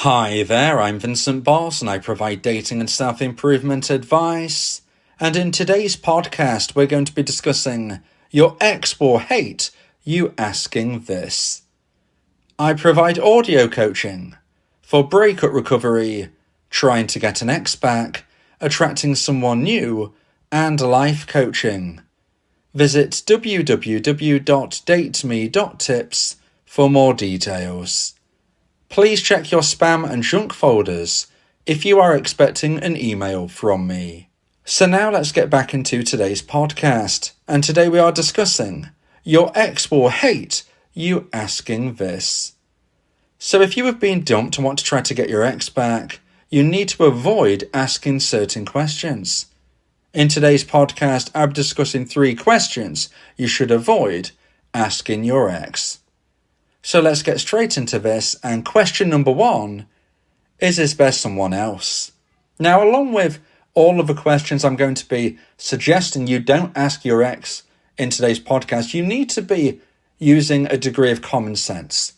Hi there, I'm Vincent Boss and I provide dating and self-improvement advice. And in today's podcast, we're going to be discussing your ex will hate you asking this. I provide audio coaching for breakup recovery, trying to get an ex back, attracting someone new, and life coaching. Visit www.dateme.tips for more details. Please check your spam and junk folders if you are expecting an email from me. So now let's get back into today's podcast. And today we are discussing your ex will hate you asking this. So if you have been dumped and want to try to get your ex back, you need to avoid asking certain questions. In today's podcast, I'm discussing 3 questions you should avoid asking your ex. So let's get straight into this, and question number 1, is this best someone else? Now, along with all of the questions I'm going to be suggesting you don't ask your ex in today's podcast, you need to be using a degree of common sense.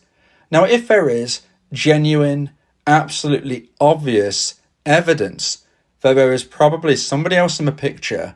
Now, if there is genuine, absolutely obvious evidence that there is probably somebody else in the picture,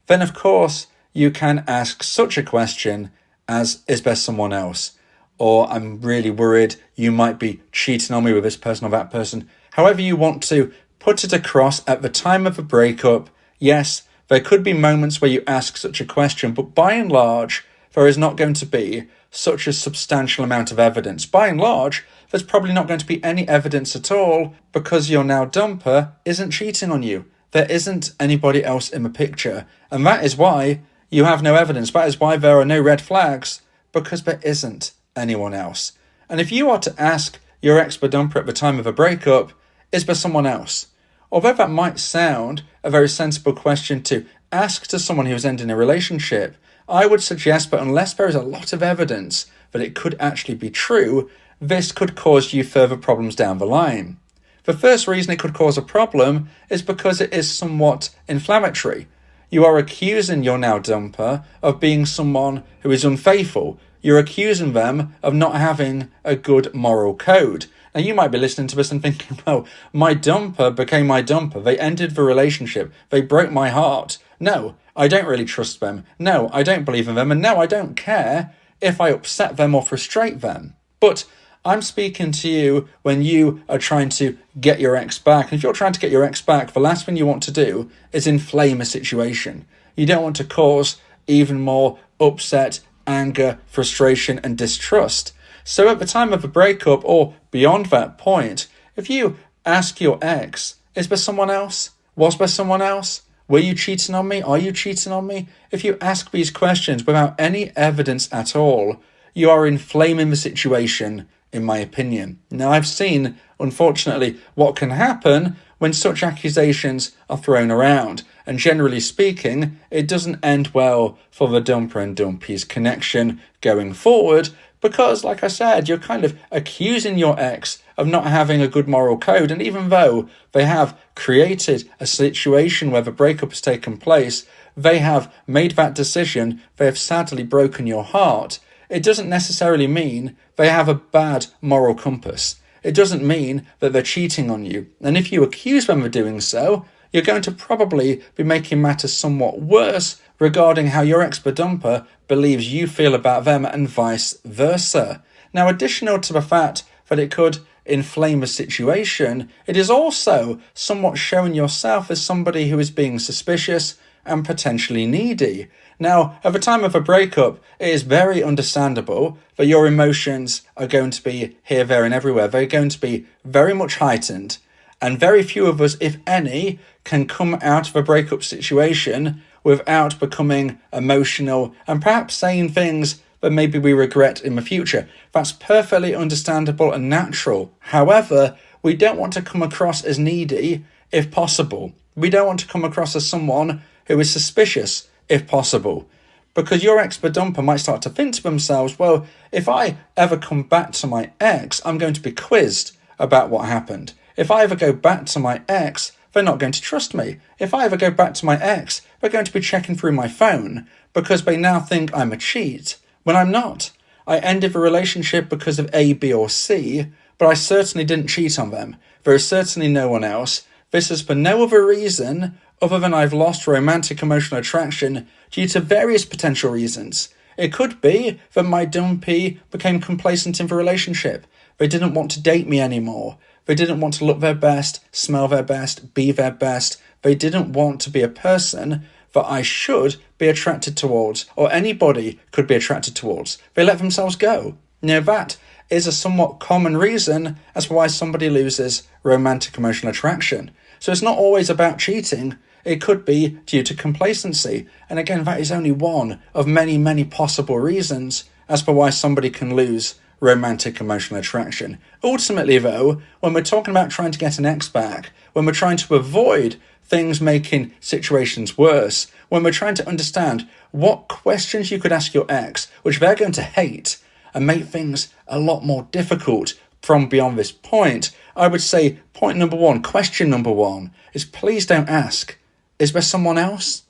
then of course you can ask such a question as, is there someone else? Or I'm really worried you might be cheating on me with this person or that person. However you want to put it across at the time of a breakup, yes, there could be moments where you ask such a question, but by and large, there is not going to be such a substantial amount of evidence. By and large, there's probably not going to be any evidence at all because your now dumper isn't cheating on you. There isn't anybody else in the picture. And that is why you have no evidence. That is why there are no red flags, because there isn't anyone else. And if you are to ask your ex-dumper at the time of a breakup, is there someone else? Although that might sound a very sensible question to ask to someone who is ending a relationship, I would suggest that unless there is a lot of evidence that it could actually be true, this could cause you further problems down the line. The first reason it could cause a problem is because it is somewhat inflammatory. You are accusing your now dumper of being someone who is unfaithful. You're accusing them of not having a good moral code. Now, you might be listening to this and thinking, well, my dumper became my dumper. They ended the relationship. They broke my heart. No, I don't really trust them. No, I don't believe in them. And no, I don't care if I upset them or frustrate them. But I'm speaking to you when you are trying to get your ex back. And if you're trying to get your ex back, the last thing you want to do is inflame a situation. You don't want to cause even more upset, anger, frustration, and distrust. So at the time of a breakup or beyond that point, if you ask your ex, is there someone else? Was there someone else? Were you cheating on me? Are you cheating on me? If you ask these questions without any evidence at all, you are inflaming the situation, in my opinion. Now, I've seen, unfortunately, what can happen when such accusations are thrown around. And generally speaking, it doesn't end well for the dumper and dumpee's connection going forward because, like I said, you're kind of accusing your ex of not having a good moral code. And even though they have created a situation where the breakup has taken place, they have made that decision, they have sadly broken your heart, it doesn't necessarily mean they have a bad moral compass. It doesn't mean that they're cheating on you. And if you accuse them of doing so, you're going to probably be making matters somewhat worse regarding how your ex-dumper believes you feel about them and vice versa. Now, additional to the fact that it could inflame a situation, it is also somewhat showing yourself as somebody who is being suspicious and potentially needy. Now, at the time of a breakup, it is very understandable that your emotions are going to be here, there, and everywhere. They're going to be very much heightened. And very few of us, if any, can come out of a breakup situation without becoming emotional and perhaps saying things that maybe we regret in the future. That's perfectly understandable and natural. However, we don't want to come across as needy if possible. We don't want to come across as someone who is suspicious if possible. Because your ex-dumper might start to think to themselves, well, if I ever come back to my ex, I'm going to be quizzed about what happened. If I ever go back to my ex, they're not going to trust me. If I ever go back to my ex, they're going to be checking through my phone because they now think I'm a cheat when I'm not. I ended the relationship because of A, B, or C, but I certainly didn't cheat on them. There is certainly no one else. This is for no other reason other than I've lost romantic emotional attraction due to various potential reasons. It could be that my dumpee became complacent in the relationship. They didn't want to date me anymore. They didn't want to look their best, smell their best, be their best. They didn't want to be a person that I should be attracted towards, or anybody could be attracted towards. They let themselves go. Now that is a somewhat common reason as to why somebody loses romantic emotional attraction. So it's not always about cheating. It could be due to complacency. And again, that is only one of many, many possible reasons as for why somebody can lose romantic emotional attraction. Ultimately, though, when we're talking about trying to get an ex back, when we're trying to avoid things making situations worse, when we're trying to understand what questions you could ask your ex, which they're going to hate, and make things a lot more difficult from beyond this point, I would say point number one, question number one, is please don't ask, is there someone else?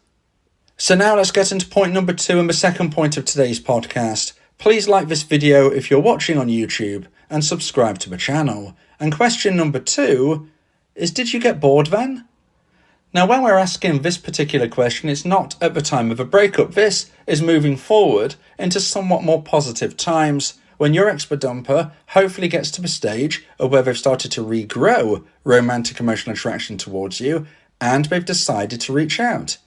So now let's get into point number two and the second point of today's podcast. Please like this video if you're watching on YouTube and subscribe to the channel. And question number two is, did you get bored then? Now, when we're asking this particular question, it's not at the time of a breakup. This is moving forward into somewhat more positive times when your ex-dumper hopefully gets to the stage of where they've started to regrow romantic emotional attraction towards you and they've decided to reach out.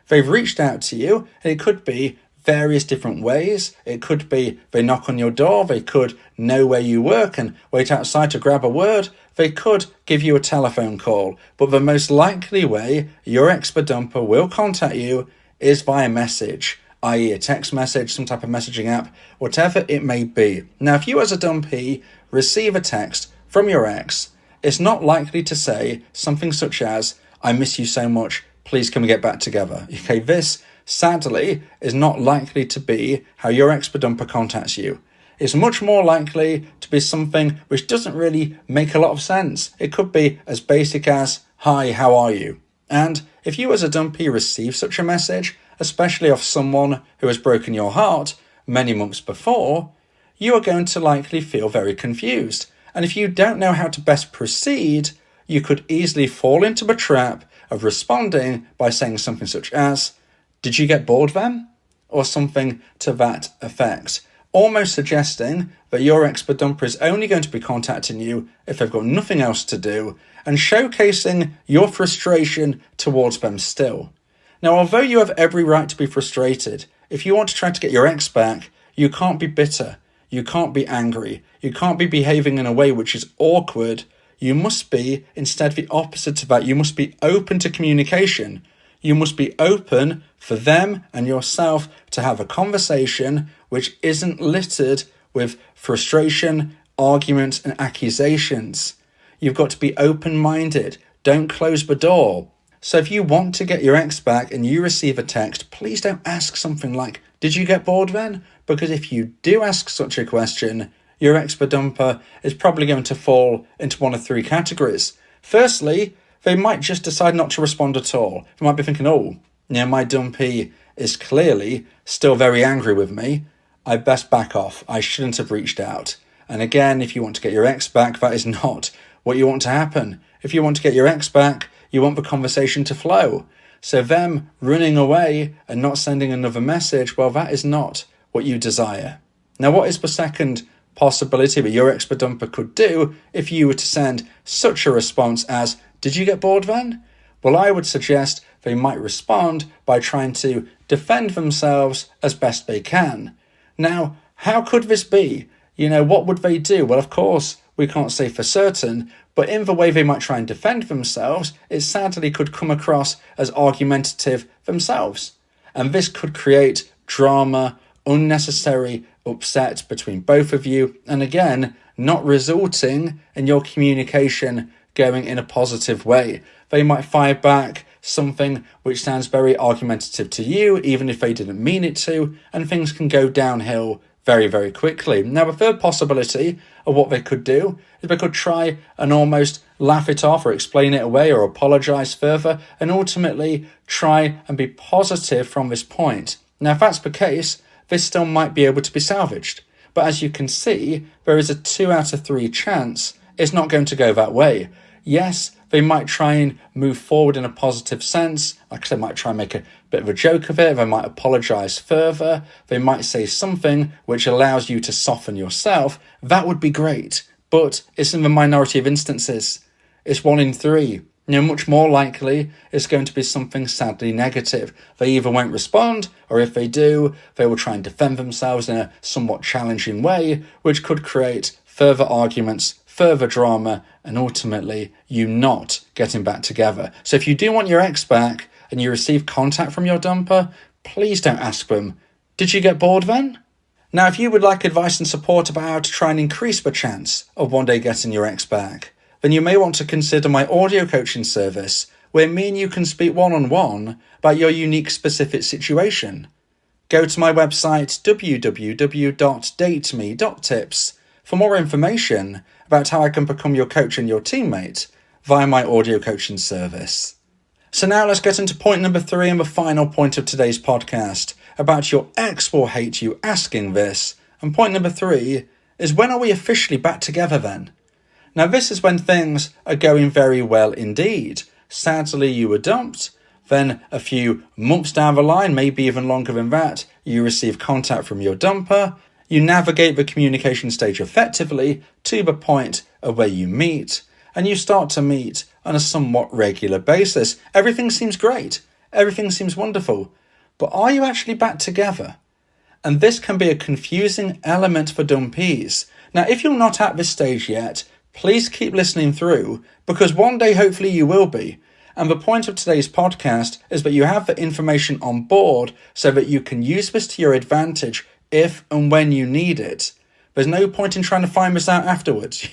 They've reached out to you, and it could be various different ways. It could be they knock on your door, they could know where you work and wait outside to grab a word, they could give you a telephone call, but the most likely way your ex-dumper will contact you is via message, i.e. a text message, some type of messaging app, whatever it may be. Now, if you as a dumpee receive a text from your ex, it's not likely to say something such as, "I miss you so much, please can we get back together?" Okay, this sadly is not likely to be how your ex-dumper contacts you. It's much more likely to be something which doesn't really make a lot of sense. It could be as basic as, "Hi, how are you?" And if you as a dumpee receive such a message, especially of someone who has broken your heart many months before, you are going to likely feel very confused. And if you don't know how to best proceed, you could easily fall into the trap of responding by saying something such as, "Did you get bored then?" Or something to that effect, almost suggesting that your ex-dumper is only going to be contacting you if they've got nothing else to do, and showcasing your frustration towards them still. Now, although you have every right to be frustrated, if you want to try to get your ex back, you can't be bitter, you can't be angry, you can't be behaving in a way which is awkward. You must be, instead, the opposite of that. You must be open to communication. You must be open for them and yourself to have a conversation which isn't littered with frustration, arguments, and accusations. You've got to be open-minded. Don't close the door. So if you want to get your ex back and you receive a text, please don't ask something like, "Did you get bored then?" Because if you do ask such a question, your ex-dumper is probably going to fall into one of three categories. Firstly, they might just decide not to respond at all. They might be thinking, "Oh, my dumpee is clearly still very angry with me. I best back off. I shouldn't have reached out." And again, if you want to get your ex back, that is not what you want to happen. If you want to get your ex back, you want the conversation to flow. So them running away and not sending another message, well, that is not what you desire. Now, what is the second possibility that your ex-dumper could do if you were to send such a response as, "Did you get bored then?" Well, I would suggest they might respond by trying to defend themselves as best they can. Now, how could this be? What would they do? Well, of course, we can't say for certain, but in the way they might try and defend themselves, it sadly could come across as argumentative themselves. And this could create drama, unnecessary upset between both of you, and again, not resulting in your communication going in a positive way. They might fire back something which sounds very argumentative to you, even if they didn't mean it to, and things can go downhill very, very quickly. Now, the third possibility of what they could do is they could try and almost laugh it off or explain it away or apologize further and ultimately try and be positive from this point. Now, if that's the case, this still might be able to be salvaged. But as you can see, there is a 2 out of 3 chance it's not going to go that way. Yes, they might try and move forward in a positive sense. Like I said, might try and make a bit of a joke of it. They might apologise further. They might say something which allows you to soften yourself. That would be great. But it's in the minority of instances. It's 1 in 3. Much more likely it's going to be something sadly negative. They either won't respond, or if they do, they will try and defend themselves in a somewhat challenging way, which could create further arguments, further drama, and ultimately you not getting back together. So if you do want your ex back and you receive contact from your dumper, please don't ask them, did you get bored then? Now, if you would like advice and support about how to try and increase the chance of one day getting your ex back, then you may want to consider my audio coaching service, where me and you can speak one-on-one about your unique specific situation. Go to my website www.dateme.tips for more information about how I can become your coach and your teammate via my audio coaching service. So now let's get into point number 3 and the final point of today's podcast about your ex will hate you asking this. And point number 3 is, when are we officially back together then? Now this is when things are going very well indeed. Sadly, you were dumped. Then a few months down the line, maybe even longer than that, you receive contact from your dumper. You navigate the communication stage effectively to the point of where you meet, and you start to meet on a somewhat regular basis. Everything seems great. Everything seems wonderful. But are you actually back together? And this can be a confusing element for dumpees. Now, if you're not at this stage yet, please keep listening through, because one day hopefully you will be. And the point of today's podcast is that you have the information on board so that you can use this to your advantage if and when you need it. There's no point in trying to find this out afterwards.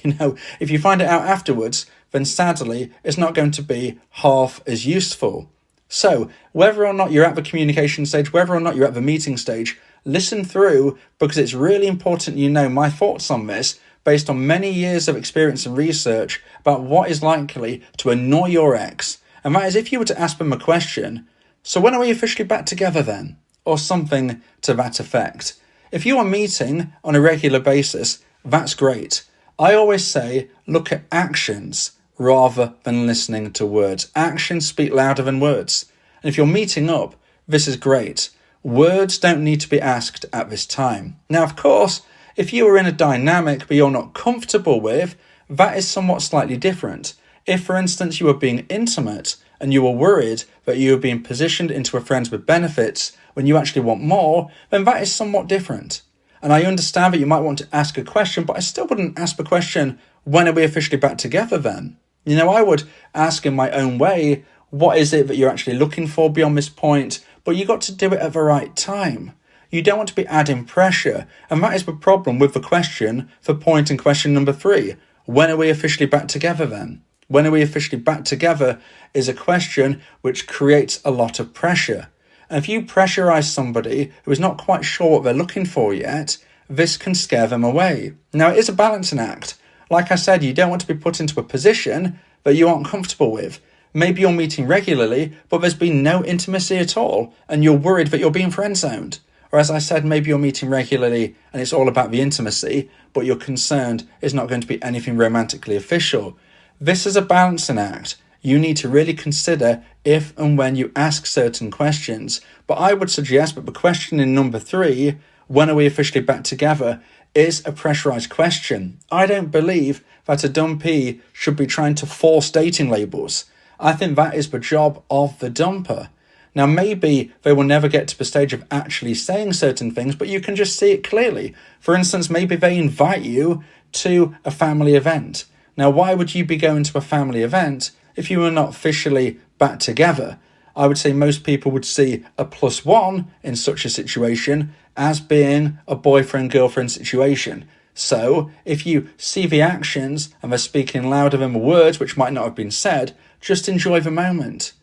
If you find it out afterwards, then sadly, it's not going to be half as useful. So whether or not you're at the communication stage, whether or not you're at the meeting stage, listen through, because it's really important you know my thoughts on this based on many years of experience and research about what is likely to annoy your ex. And that is, if you were to ask them a question, so when are we officially back together then? Or something to that effect. If you are meeting on a regular basis, that's great. I always say, look at actions rather than listening to words. Actions speak louder than words. And if you're meeting up, this is great. Words don't need to be asked at this time. Now, of course, if you are in a dynamic but you're not comfortable with, that is somewhat slightly different. If, for instance, you are being intimate and you are worried that you are being positioned into a friends with benefits when you actually want more, then that is somewhat different. And I understand that you might want to ask a question, but I still wouldn't ask the question, when are we officially back together then? I would ask in my own way, what is it that you're actually looking for beyond this point? But you got to do it at the right time. You don't want to be adding pressure. And that is the problem with the question for point in question number 3. When are we officially back together then? When are we officially back together is a question which creates a lot of pressure. And if you pressurize somebody who is not quite sure what they're looking for yet, this can scare them away. Now, it is a balancing act. Like I said, you don't want to be put into a position that you aren't comfortable with. Maybe you're meeting regularly, but there's been no intimacy at all, and you're worried that you're being friend-zoned. Or as I said, maybe you're meeting regularly and it's all about the intimacy, but you're concerned it's not going to be anything romantically official. This is a balancing act. You need to really consider if and when you ask certain questions. But I would suggest that the question in number 3, when are we officially back together, is a pressurized question. I don't believe that a dumpee should be trying to force dating labels. I think that is the job of the dumper. Now, maybe they will never get to the stage of actually saying certain things, but you can just see it clearly. For instance, maybe they invite you to a family event. Now, why would you be going to a family event if you were not officially back together? I would say most people would see a +1 in such a situation as being a boyfriend-girlfriend situation. So, if you see the actions and they're speaking louder than the words, which might not have been said, just enjoy the moment.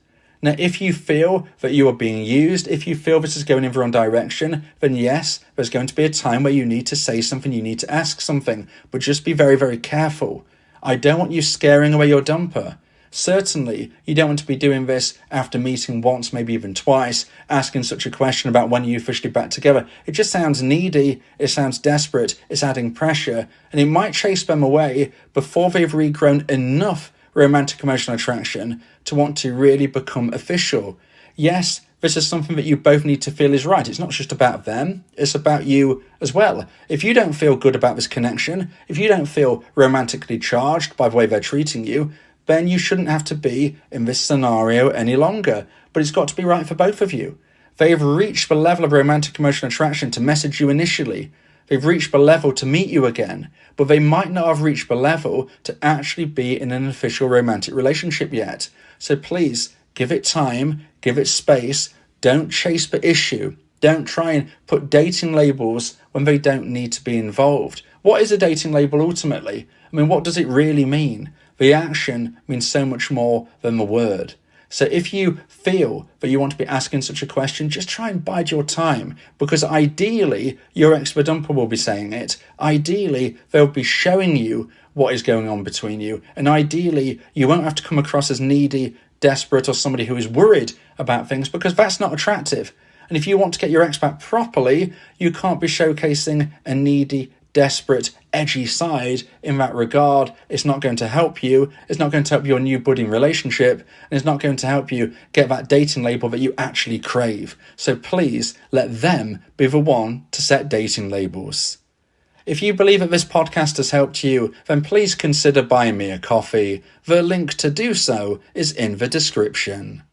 Now, if you feel that you are being used, if you feel this is going in the wrong direction, then yes, there's going to be a time where you need to say something, you need to ask something, but just be very, very careful. I don't want you scaring away your dumper. Certainly, you don't want to be doing this after meeting once, maybe even twice, asking such a question about when are you officially back together. It just sounds needy, it sounds desperate, it's adding pressure, and it might chase them away before they've regrown enough romantic emotional attraction to want to really become official. Yes, this is something that you both need to feel is right. It's not just about them, it's about you as well. If you don't feel good about this connection, if you don't feel romantically charged by the way they're treating you, then you shouldn't have to be in this scenario any longer. But it's got to be right for both of you. They have reached the level of romantic emotional attraction to message you initially. They've reached the level to meet you again, but they might not have reached the level to actually be in an official romantic relationship yet. So please, give it time, give it space, don't chase the issue. Don't try and put dating labels when they don't need to be involved. What is a dating label ultimately? I mean, what does it really mean? The action means so much more than the word. So if you feel that you want to be asking such a question, just try and bide your time, because ideally your ex-dumper will be saying it. Ideally, they'll be showing you what is going on between you. And ideally, you won't have to come across as needy, desperate, or somebody who is worried about things, because that's not attractive. And if you want to get your ex back properly, you can't be showcasing a needy, desperate, edgy side in that regard. It's not going to help you. It's not going to help your new budding relationship. And it's not going to help you get that dating label that you actually crave. So please let them be the one to set dating labels. If you believe that this podcast has helped you, then please consider buying me a coffee. The link to do so is in the description.